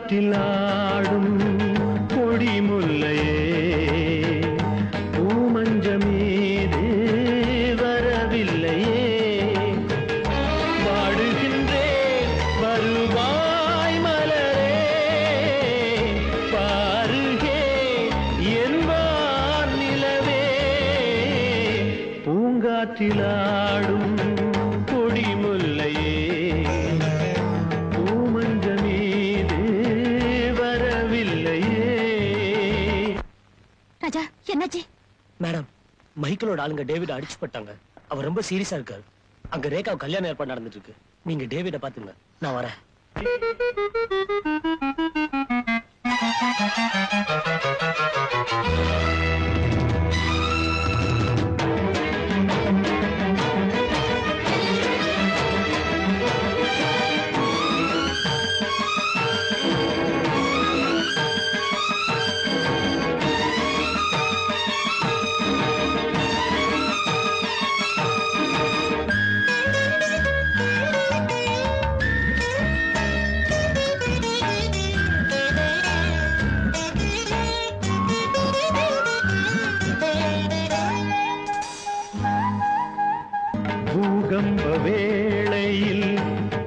பூங்காற்றிலாடும் கொடி முல்லையே பூமஞ்சமீது வரவில்லையே பாடுகின்றேன் வருவாய் மலரே பாருகே என்பான் நிலவே பூங்காற்றிலாடும் கொடி முல்லையே என்னாச்சு மேடம்? மைக்கேலோட ஆளுங்க டேவிட் அடிச்சு போட்டாங்க. அவர் ரொம்ப சீரியஸா இருக்காரு. அங்க ரேகா கல்யாணம் ஏற்பாடு நடந்துட்டு இருக்கு. நீங்க டேவிட பாத்துங்க, நான் வரேன். பூகம்ப வேளையில்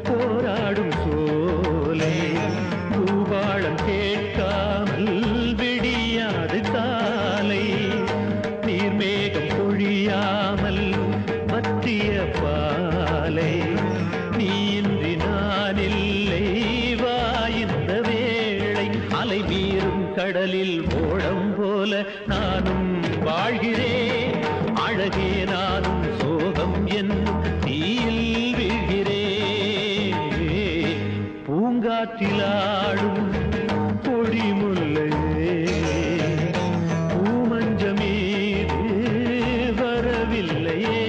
போராடும் சோலை பூபாளம் கேட்காமல் விடியாது காலை நீர்மேகம் பொழியாமல் பற்றிய பாலை நீயின்றி நான் இல்லை வா இந்த வேளை அலை மீறும் கடலில் ஓடம் போல நானும் வாழ்கிறேன் அழகே நானும் சோகம் என்னும் தீயில் வீழ்கிறேன் பூங்காற்றிலாடும் கொடி முல்லையே பூமஞ்சமீது வரவில்லையே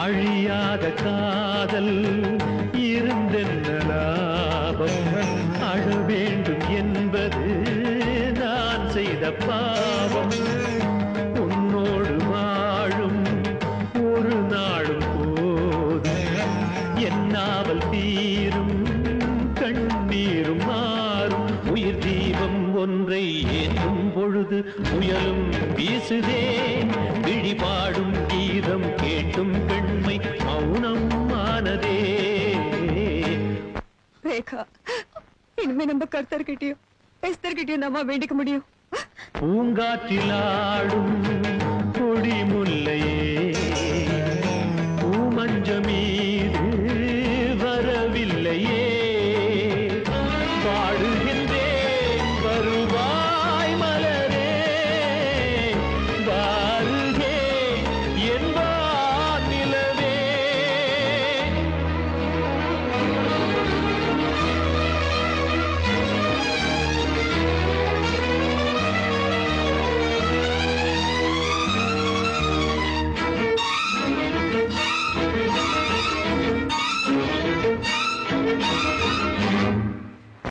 அழியாத காதல் இருந்தென்ன லாபம் அழ வேண்டும் என்பது நான் செய்த பாவம் உன்னோடு வாழும் ஒரு நாளும் போதும் என்னாவல் தீரும் கண்ணீரும் மாறும் உயிர் தீபம் ஒன்றை ஏற்றும் பொழுது புயலும் வீசுதே விழிபாடும் கீதம் கேட்டும் பெண்மை மௌனம் ஆனதே ரேகா இனிமே நம்ம கர்த்தர்கிட்டயும் எஸ்தர்கிட்டயும் நம்ம வேண்டிக்க முடியும் பூங்காற்றிலாடும் கொடி முல்லையே பூமஞ்சமீது வரவில்லையே பாடுகின்றேன் வருவா